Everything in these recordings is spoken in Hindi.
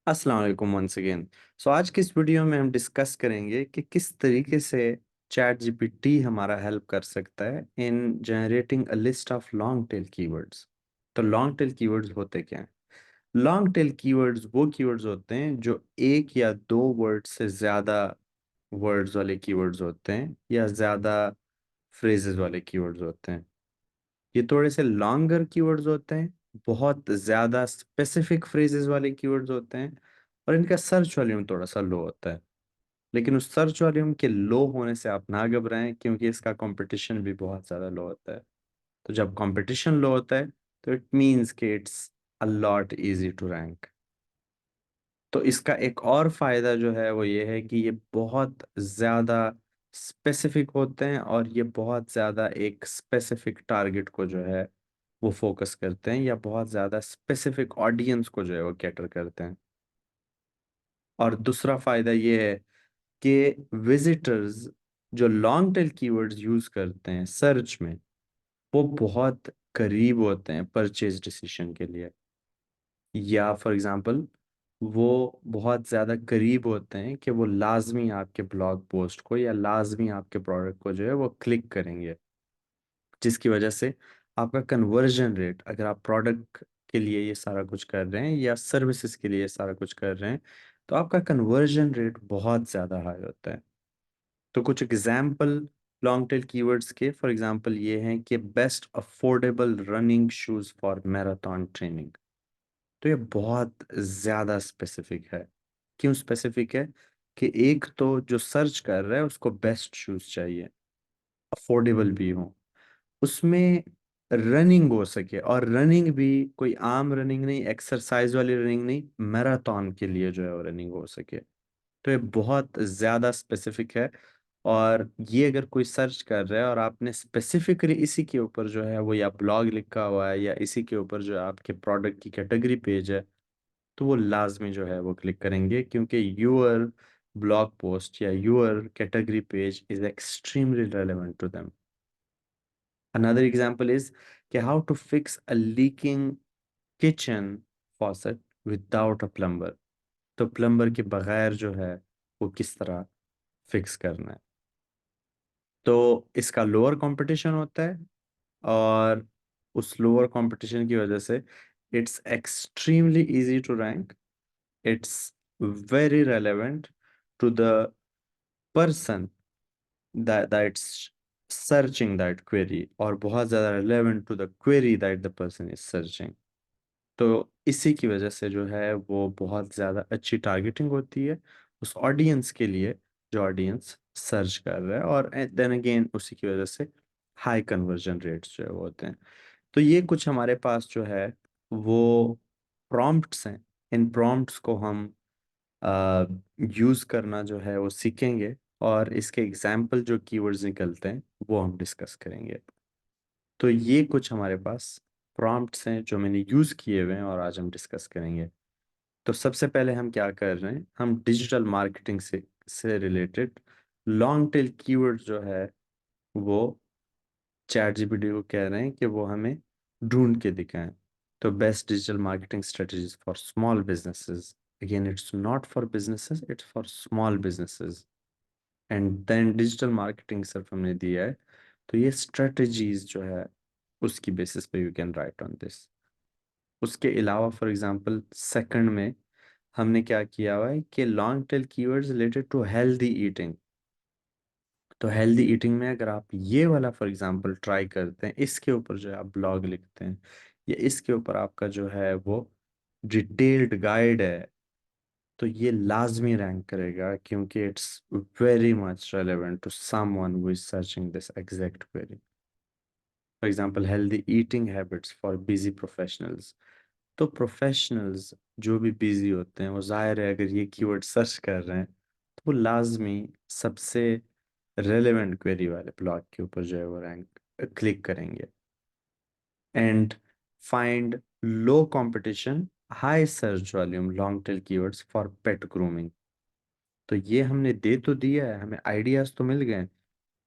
अस्सलाम वालेकुम वंस अगेन। आज की इस वीडियो में हम डिस्कस करेंगे कि किस तरीके से चैट जीपीटी हमारा हेल्प कर सकता है इन generating a list of long tail keywords. तो लॉन्ग टेल कीवर्ड्स होते क्या हैं? लॉन्ग टेल कीवर्ड्स वो कीवर्ड्स होते हैं जो एक या दो वर्ड से ज़्यादा वर्ड्स वाले कीवर्ड्स होते हैं या ज़्यादा फ्रेजेस वाले कीवर्ड्स होते हैं। ये थोड़े से लॉन्गर कीवर्ड्स होते हैं, बहुत ज़्यादा स्पेसिफिक फ्रेजेस वाले कीवर्ड्स होते हैं, और इनका सर्च वॉल्यूम थोड़ा सा लो होता है। लेकिन उस सर्च वॉल्यूम के लो होने से आप ना घबराएं, क्योंकि इसका कंपटीशन भी बहुत ज़्यादा लो होता है। तो जब कंपटीशन लो होता है तो इट मीन्स कि it's a lot easy to rank. तो इसका एक और फायदा जो है वो ये है कि ये बहुत ज़्यादा स्पेसिफिक होते हैं, और ये बहुत ज़्यादा एक स्पेसिफिक टारगेट को जो है वो फोकस करते हैं, या बहुत ज़्यादा स्पेसिफिक ऑडियंस को जो है वो कैटर करते हैं। और दूसरा फायदा ये है कि विजिटर्स जो लॉन्ग टेल कीवर्ड्स यूज़ करते हैं सर्च में, वो बहुत करीब होते हैं परचेज डिसीजन के लिए। या फॉर एग्जांपल वो बहुत ज़्यादा करीब होते हैं कि वो लाजमी आपके ब्लॉग पोस्ट को या लाजमी आपके प्रोडक्ट को जो है वो क्लिक करेंगे, जिसकी वजह से आपका कन्वर्जन रेट, अगर आप प्रोडक्ट के लिए ये सारा कुछ कर रहे हैं या सर्विसेज के लिए ये सारा कुछ कर रहे हैं, तो आपका कन्वर्जन रेट बहुत ज़्यादा हाई होता है। तो कुछ एग्जाम्पल लॉन्ग टेल कीवर्ड्स के फॉर एग्जांपल ये हैं कि best affordable running shoes for marathon training. तो ये बहुत ज़्यादा स्पेसिफिक है। क्यों स्पेसिफिक है? कि एक तो जो सर्च कर रहा है उसको बेस्ट शूज़ चाहिए, अफोर्डेबल भी हो, उसमें रनिंग हो सके, और रनिंग भी कोई आम रनिंग नहीं, एक्सरसाइज वाली रनिंग नहीं, मैराथन के लिए जो है वो रनिंग हो सके। तो ये बहुत ज़्यादा स्पेसिफिक है। और ये अगर कोई सर्च कर रहा है और आपने स्पेसिफिकली इसी के ऊपर जो है वो या ब्लॉग लिखा हुआ है या इसी के ऊपर जो है आपके प्रोडक्ट की कैटेगरी पेज है, तो वो लाजमी जो है वो क्लिक करेंगे, क्योंकि यूअर ब्लॉग पोस्ट या your category page is extremely relevant to them. Another example is कि how to fix a leaking kitchen faucet without a plumber. तो प्लम्बर के बगैर जो है वो किस तरह फिक्स करना है। तो इसका लोअर कंपटीशन होता है, और उस लोअर कंपटीशन की वजह से it's extremely easy to rank, it's very relevant to the person that's searching that query, और बहुत ज़्यादा relevant to the query that the person is searching। तो इसी की वजह से जो है वो बहुत ज़्यादा अच्छी टारगेटिंग होती है उस ऑडियंस के लिए जो ऑडियंस सर्च कर रहा है, और देन अगेन उसी की वजह से हाई कन्वर्जन रेट्स जो है वो होते हैं। तो ये कुछ हमारे पास जो है वो प्रॉम्प्ट्स हैं। इन प्रॉम्प्ट्स को हम यूज़ करना जो है वो सीखेंगे, और इसके एग्जाम्पल जो कीवर्ड्स निकलते हैं वो हम डिस्कस करेंगे। तो ये कुछ हमारे पास प्रॉम्प्ट्स हैं जो मैंने यूज़ किए हुए हैं और आज हम डिस्कस करेंगे। तो सबसे पहले हम क्या कर रहे हैं, हम डिजिटल मार्केटिंग से रिलेटेड लॉन्ग टेल कीवर्ड जो है वो चैट जीपीटी को कह रहे हैं कि वो हमें ढूंढ के दिखाएं। तो best digital marketing strategies for small businesses, again it's not for businesses, it's for small businesses. And then digital marketing सिर्फ हमने दिया है, तो ये स्ट्रेटजीज जो है उसकी बेसिस पे you can write on this. उसके अलावा फॉर एग्जांपल सेकंड में हमने क्या किया हुआ है कि long tail keywords related to healthy eating. तो हेल्दी ईटिंग में अगर आप ये वाला फॉर एग्जांपल ट्राई करते हैं, इसके ऊपर जो है आप ब्लॉग लिखते हैं, या इसके ऊपर आपका जो है वो डिटेल्ड गाइड है, तो ये लाजमी रैंक करेगा, क्योंकि it's very much relevant to someone who is searching this exact query. For example healthy eating habits for busy professionals. तो प्रोफेशनल्स जो भी बिजी होते हैं, वो जाहिर है अगर ये कीवर्ड सर्च कर रहे हैं तो वो लाजमी सबसे रेलेवेंट क्वेरी वाले ब्लॉग के ऊपर जो है वो रैंक क्लिक करेंगे। And find low competition high search volume long tail keywords for pet grooming. तो ये हमने दे तो दिया है, हमें आइडियाज तो मिल गए,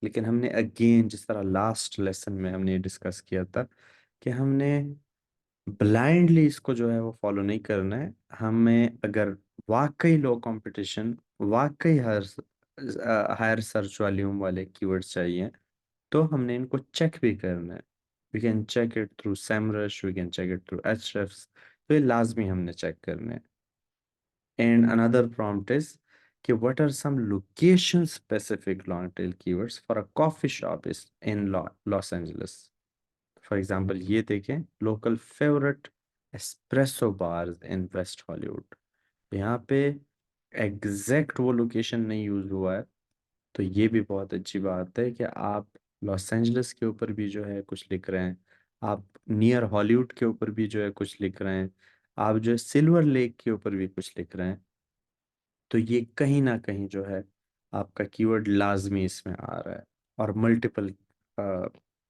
लेकिन हमने अगेन जिस तरह लास्ट लेसन में हमने डिस्कस किया था कि हमने ब्लाइंडली इसको जो है वो फॉलो नहीं करना है। हमें अगर वाकई लो कंपटीशन, वाकई हायर सर्च वॉल्यूम वाले कीवर्ड्स चाहिए, तो हमने इनको चेक भी करना है। We can check it through Semrush, we can check it through Ahrefs, तो ये लाजमी हमने चेक करने हैं। एंड अनदर प्रॉम्प्ट इज कि what are some location specific long tail keywords for a coffee shop is in Los Angeles. For example ये देखें, local favourite espresso bars in West Hollywood. यहाँ पे एग्जैक्ट वो लोकेशन नहीं यूज हुआ है, तो ये भी बहुत अच्छी बात है कि आप लॉस एंजलिस के ऊपर भी जो है कुछ लिख रहे हैं, आप नियर हॉलीवुड के ऊपर भी जो है कुछ लिख रहे हैं, आप जो है सिल्वर लेक के ऊपर भी कुछ लिख रहे हैं, तो ये कहीं ना कहीं जो है आपका कीवर्ड लाजमी इसमें आ रहा है, और मल्टीपल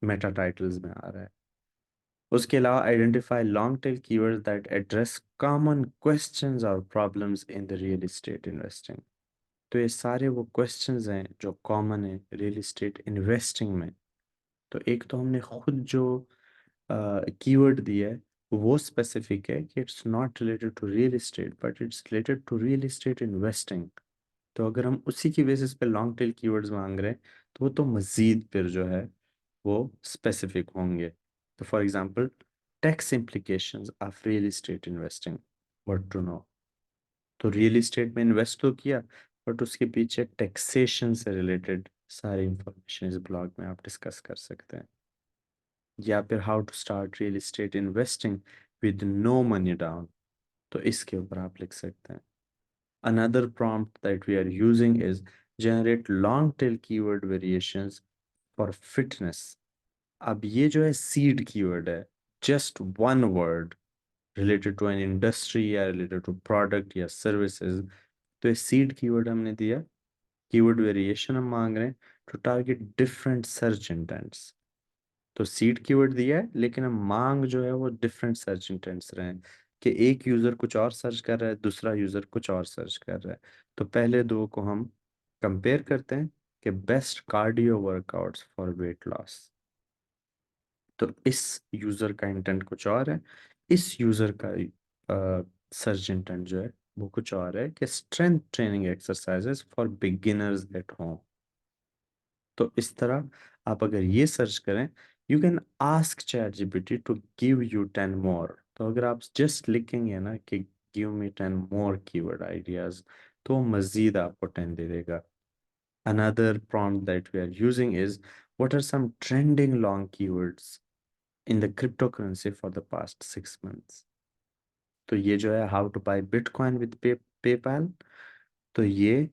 मेटा टाइटल्स में आ रहा है। उसके अलावा identify long tail keywords that address common questions और problems in the real estate investing. तो ये सारे वो क्वेश्चंस हैं जो कॉमन है रियल एस्टेट इन्वेस्टिंग में। तो एक तो हमने खुद जो कीवर्ड दिया है वो स्पेसिफिक है कि it's not related to real estate but it's related to real estate investing. तो अगर हम उसी की बेसिस पे लॉन्ग टेल कीवर्ड्स मांग रहे हैं, तो वो तो मजीद फिर जो है वो स्पेसिफिक होंगे। तो for example, tax implications of real estate investing, what to know. तो रियल एस्टेट में इन्वेस्ट तो किया, बट उसके पीछे टैक्सेशन से रिलेटेड सारी इंफॉर्मेशन इस ब्लॉग में आप डिस्कस कर सकते हैं। या फिर how to start real estate investing with no money down, तो इसके ऊपर आप लिख सकते हैं। Another prompt that we are using is generate long tail keyword variations for fitness. अब ये जो है सीड कीवर्ड है, just one word related to an industry या रिलेटेड टू प्रोडक्ट या सर्विसेज, तो ये सीड कीवर्ड हमने दिया। कीवर्ड वेरिएशन हम मांग रहे हैं to target different search intents. तो सीड कीवर्ड दिया है, लेकिन हम मांग जो है वो डिफरेंट सर्च इंटेंट्स रहे हैं, कि एक यूजर कुछ और सर्च कर रहा है, दूसरा यूजर कुछ और सर्च कर रहा है। तो पहले दो को हम कंपेयर करते हैं कि best cardio workouts for weight loss. तो इस यूजर का इंटेंट कुछ और है, इस यूजर का सर्च इंटेंट जो है वो कुछ और है, कि strength training exercises for beginners at home. तो इस तरह आप अगर ये सर्च करें, you can ask ChatGPT to give you 10 more. तो अगर आप जस्ट लिखेंगे ना कि give me 10 more keyword ideas, तो वो मजीद आपको 10 दे देगा। Another prompt that we are using is what are some trending long keywords in the cryptocurrency for the past 6 months. तो ये जो है how to buy bitcoin with PayPal, तो ये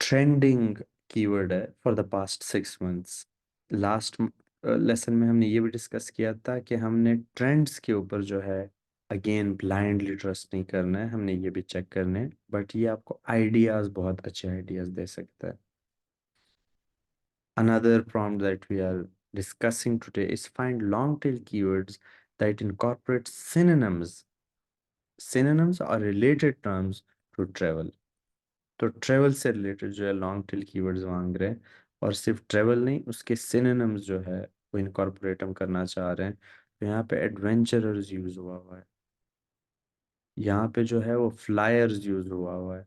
ट्रेंडिंग कीवर्ड है for the past 6 months. Last lesson में हमने ये भी डिस्कस किया था कि हमने ट्रेंड्स के ऊपर जो है अगेन ब्लाइंडली ट्रस्ट नहीं करना है, हमने ये भी चेक करने हैं, बट ये आपको आइडियाज, बहुत अच्छे आइडियाज दे सकता है। Another prompt that we are discussing today is find long tail keywords that incorporate synonyms, synonyms or related terms to travel। तो ट्रेवल से रिलेटेड जो है लॉन्ग टेल कीवर्ड्स मांग रहे हैं, और सिर्फ ट्रेवल नहीं, उसके सिनोनिम्स जो है वो इनकॉर्पोरेट हम करना चाह रहे हैं। तो यहाँ पे एडवेंचरर्स यूज हुआ है, यहाँ पे जो है वो फ्लायर्स यूज हुआ है,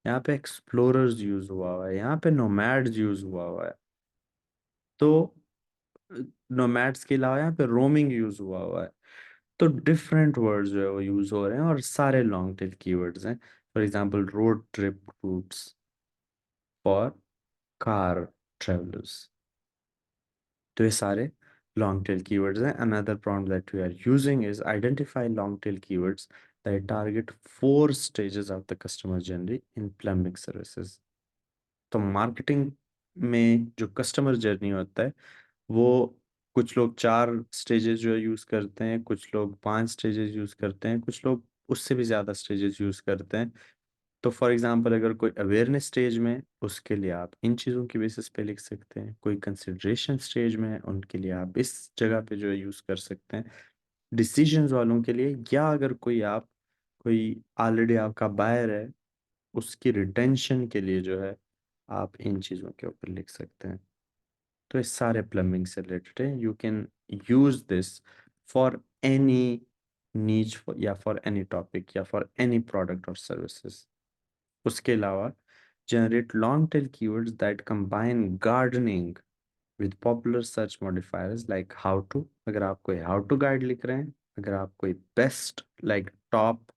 यहाँ पे एक्सप्लोरर्स यूज हुआ है, यहाँ पे नोमैड्स यूज हुआ है। तो नोमैड्स के अलावा यहाँ पे रोमिंग यूज हुआ है। तो डिफरेंट वर्ड्स जो है वो यूज हो रहे हैं, और सारे लॉन्ग टेल कीवर्ड्स हैं। For example, road trip routes for car travellers. तो ये सारे लॉन्ग टेल कीवर्ड्स हैं। Another prompt that we are using is identify long tail keywords that target 4 stages of the customer journey in plumbing services. तो मार्केटिंग में जो कस्टमर जर्नी होता है, वो कुछ लोग 4 स्टेजेस जो है यूज करते हैं, कुछ लोग 5 स्टेजेस यूज करते हैं, कुछ लोग उससे भी ज्यादा स्टेजेस यूज करते हैं। तो फॉर एग्जांपल, अगर कोई अवेयरनेस स्टेज में, उसके लिए आप इन चीज़ों की बेसिस पे लिख सकते हैं। कोई कंसिडरेशन स्टेज में है, उनके लिए आप इस जगह पे जो है यूज़ कर सकते हैं। डिसीजंस वालों के लिए, या अगर कोई ऑलरेडी आपका बायर है, उसकी रिटेंशन के लिए जो है आप इन चीज़ों के ऊपर लिख सकते हैं। तो ये सारे प्लम्बिंग से रिलेटेड है। You can use this for any niche या फॉर एनी टॉपिक या फॉर एनी प्रोडक्ट और सर्विसेज। उसके अलावा generate long tail keywords that combine gardening with popular search modifiers like how to. अगर आप कोई हाउ टू गाइड लिख रहे हैं, अगर आप कोई बेस्ट लाइक टॉप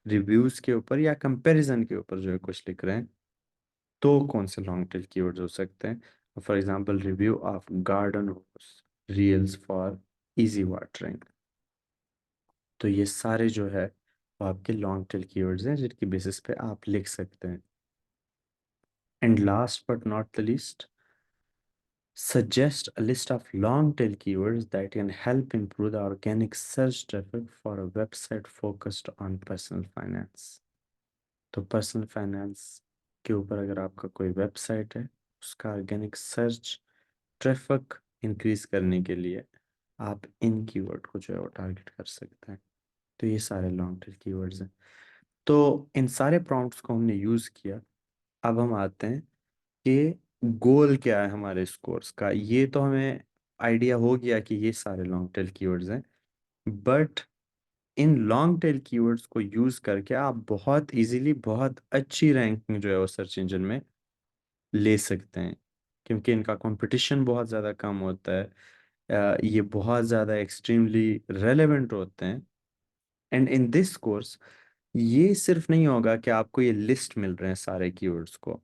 रिव्यूज के ऊपर या कंपैरिजन के ऊपर जो है कुछ लिख रहे हैं, तो कौन से लॉन्ग टेल कीवर्ड्स हो सकते हैं? For example review of garden होस रियल्स फॉर इजी वाटरिंग। तो ये सारे जो है वो आपके लॉन्ग टेल कीवर्ड्स हैं जिनकी बेसिस पे आप लिख सकते हैं। And last but not the least, suggest a list of long tail keywords that can help improve the organic search traffic for a website focused on personal finance। तो पर्सनल फाइनेंस के ऊपर अगर आपका कोई वेबसाइट है, उसका ऑर्गेनिक सर्च ट्रैफिक इंक्रीज करने के लिए आप इन कीवर्ड को जो है वो टारगेट कर सकते हैं। तो ये सारे लॉन्ग टेल कीवर्ड्स हैं। तो इन सारे प्रॉम्प्ट्स को हमने यूज़ किया। अब हम आते हैं कि गोल क्या है हमारे इस कोर्स का। ये तो हमें आइडिया हो गया कि ये सारे लॉन्ग टेल कीवर्ड्स हैं, but in long tail keywords को यूज करके आप बहुत इजीली बहुत अच्छी रैंकिंग जो है वो सर्च इंजन में ले सकते हैं, क्योंकि इनका कंपटीशन बहुत ज़्यादा कम होता है। ये बहुत ज़्यादा एक्सट्रीमली रेलेवेंट होते हैं। एंड इन दिस कोर्स ये सिर्फ नहीं होगा कि आपको ये लिस्ट मिल रहे हैं सारे कीवर्ड्स को।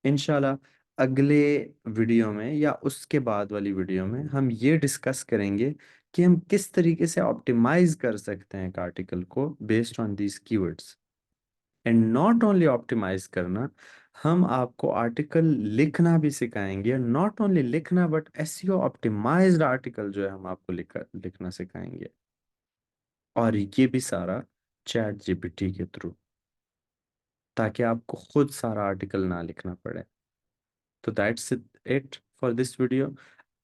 इंशाल्लाह अगले वीडियो में या उसके बाद वाली वीडियो में हम ये डिस्कस करेंगे कि हम किस तरीके से ऑप्टिमाइज कर सकते हैं एक आर्टिकल को based on these keywords. And not only optimise करना, हम आपको आर्टिकल लिखना भी सिखाएंगे। नॉट ओनली लिखना बट एसईओ ऑप्टिमाइज्ड आर्टिकल जो है हम आपको लिखना सिखाएंगे, और ये भी सारा चैट जीपीटी के थ्रू, ताकि आपको खुद सारा आर्टिकल ना लिखना पड़े। तो that's it for this video.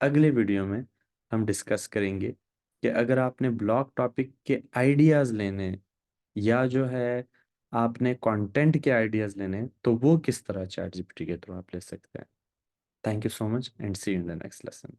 अगले वीडियो में हम डिस्कस करेंगे कि अगर आपने ब्लॉग टॉपिक के आइडियाज़ लेने हैं या जो है आपने कंटेंट के आइडियाज़ लेने हैं, तो वो किस तरह चैट जीपीटी के थ्रू आप ले सकते हैं। Thank you so much and see you in the next lesson.